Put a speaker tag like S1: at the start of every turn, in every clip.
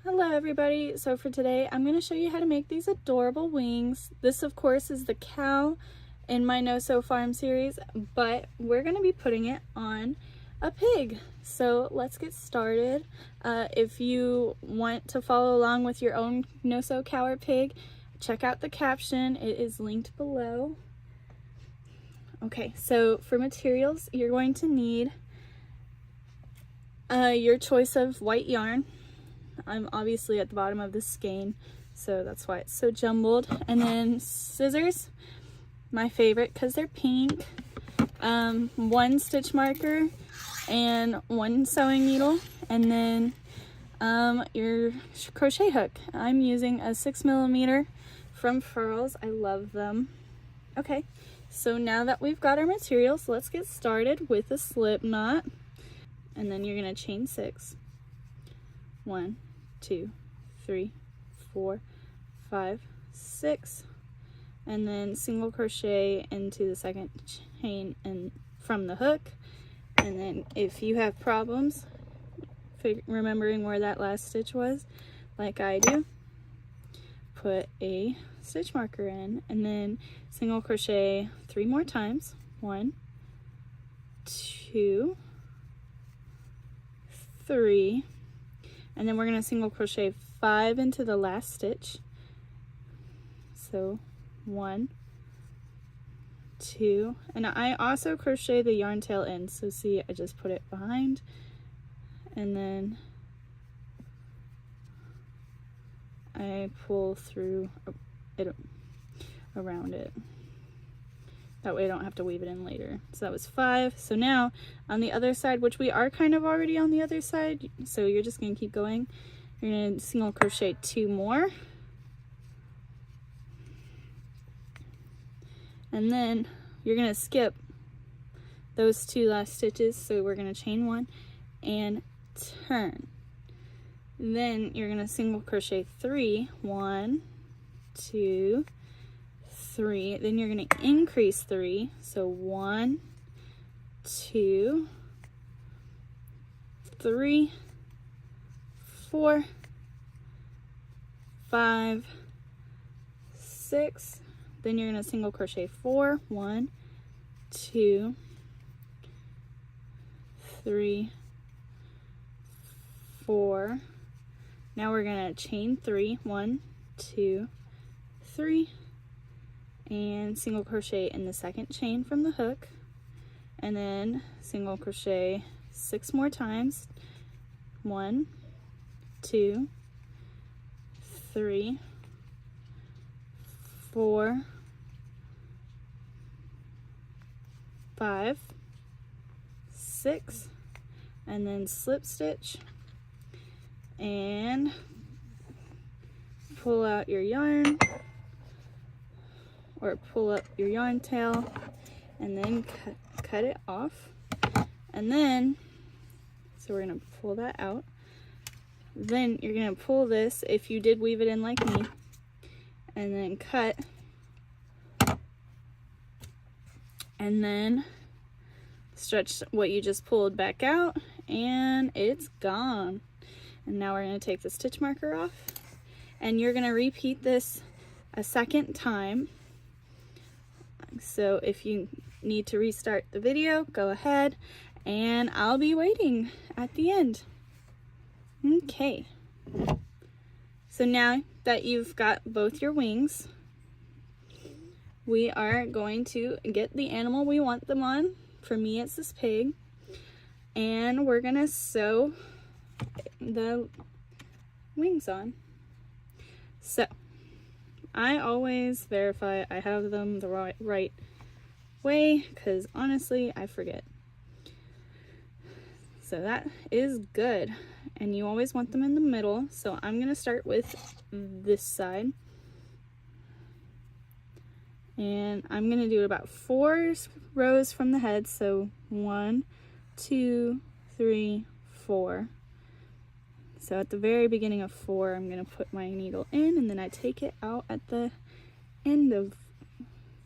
S1: Hello everybody, so for today I'm going to show you how to make these adorable wings. This of course is the cow in my No Sew Farm series, but we're going to be putting it on a pig. So let's get started. If you want to follow along with your own No Sew cow or pig, check out the caption, it is linked below. Okay, so for materials you're going to need your choice of white yarn. I'm obviously at the bottom of the skein, so that's why it's so jumbled. And then scissors, my favorite because they're pink, one stitch marker and one sewing needle, and then your crochet hook. I'm using a 6mm from Furls. I love them. Okay, so now that we've got our materials, let's get started with a slip knot. And then you're going to chain 6. 1, 2, 3, 4, 5, 6, and then single crochet into the second chain and from the hook. And then if you have problems remembering where that last stitch was, like I do, put a stitch marker in and then single crochet 3 more times. 1, 2, 3, and then we're going to single crochet 5 into the last stitch. So 1, 2, and I also crochet the yarn tail in, so see, I just put it behind and then I pull through it around it. That way I don't have to weave it in later. So that was 5. So now on the other side, which we are kind of already on the other side, so you're just going to keep going. You're going to single crochet 2 more. And then you're going to skip those 2 last stitches. So we're going to chain 1 and turn. Then you're going to single crochet 3. 1, 2, 3, then you're going to increase 3, so 1, 2, 3, 4, 5, 6, then you're going to single crochet 4, 1, 2, 3, 4, now we're going to chain 3, 1, 2, 3, and single crochet in the second chain from the hook, and then single crochet 6 more times. 1, 2, 3, 4, 5, 6, and then slip stitch and pull out your yarn, or pull up your yarn tail and then cut it off. And then, so we're going to pull that out. Then you're going to pull this, if you did weave it in like me, and then cut. And then stretch what you just pulled back out, and it's gone. And now we're going to take the stitch marker off, and you're going to repeat this a second time. So if you need to restart the video, go ahead, and I'll be waiting at the end. Okay, so now that you've got both your wings, we are going to get the animal we want them on. For me, it's this pig, and we're gonna sew the wings on. So I always verify I have them the right way, because honestly I forget. So that is good, and you always want them in the middle. So I'm going to start with this side, and I'm going to do about 4 rows from the head. So 1, 2, 3, 4. So at the very beginning of 4, I'm going to put my needle in, and then I take it out at the end of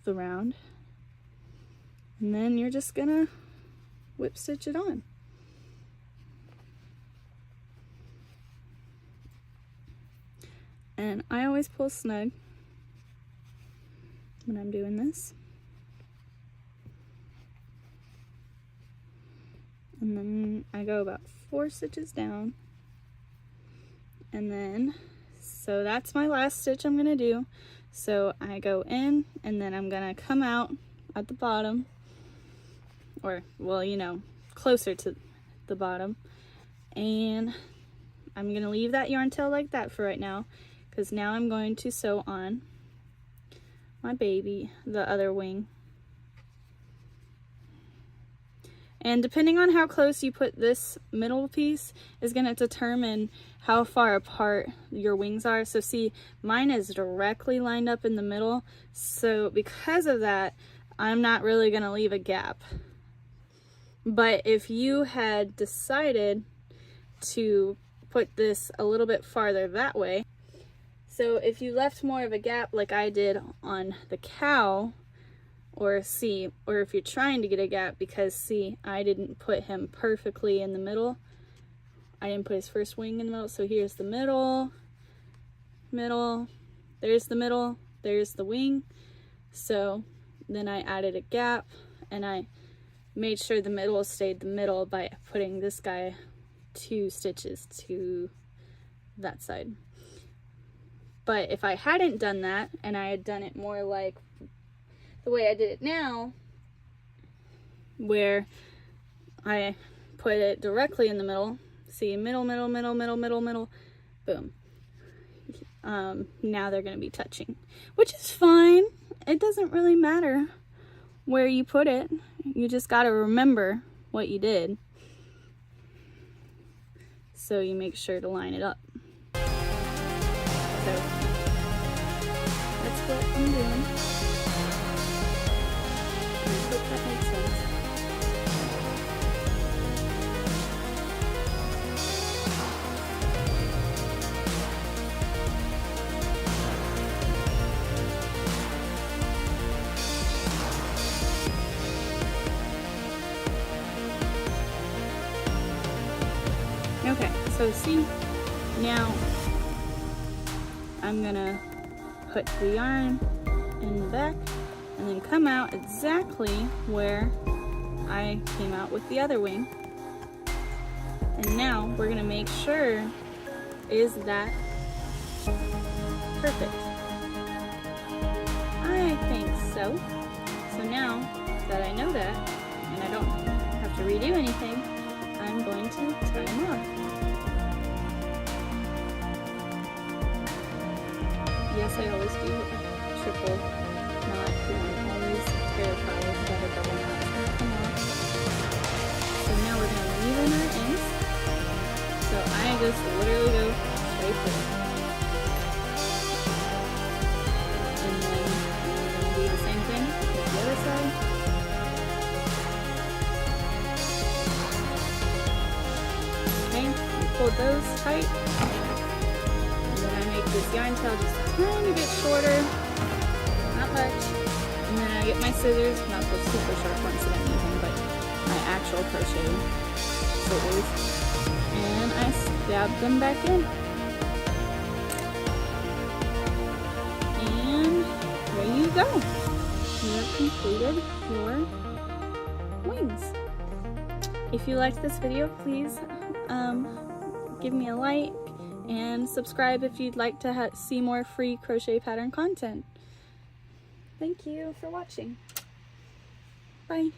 S1: the round, and then you're just going to whip stitch it on. And I always pull snug when I'm doing this. And then I go about 4 stitches down. And then, so that's my last stitch I'm gonna do. So I go in and then I'm gonna come out at the bottom, or well, you know, closer to the bottom. And I'm gonna leave that yarn tail like that for right now, because now I'm going to sew on my baby, the other wing. And depending on how close you put this middle piece is going to determine how far apart your wings are. So see, mine is directly lined up in the middle. So because of that, I'm not really going to leave a gap. But if you had decided to put this a little bit farther that way, so if you left more of a gap like I did on the cow, or see, or if you're trying to get a gap, because see, I didn't put him perfectly in the middle. I didn't put his first wing in the middle. So here's the middle, there's the middle, there's the wing. So then I added a gap and I made sure the middle stayed the middle by putting this guy 2 stitches to that side. But if I hadn't done that and I had done it more like the way I did it now, where I put it directly in the middle, see, middle, boom. Now they're going to be touching, which is fine. It doesn't really matter where you put it. You just got to remember what you did. So you make sure to line it up. So that's what I'm doing. I hope that makes sense. Okay, so see, now I'm gonna put the yarn in the back and then come out exactly where I came out with the other wing. And now we're gonna make sure, is that perfect? I think so. So now that I know that, and I don't have to redo anything, I'm going to tie them off. Yes, I always do a triple knot, because I'm always terrified that a double knot is going to come off. So now we're going to leave in our ends. So I just literally go straight through. And then I'm going to do the same thing with the other side. Okay, pull those tight. This yarn tail just a tiny bit shorter, not much, and then I get my scissors, not the super sharp ones that I'm using, but my actual crochet scissors, and I stab them back in. And there you go. You have completed your wings. If you liked this video, please give me a like, and subscribe if you'd like to see more free crochet pattern content. Thank you for watching. Bye.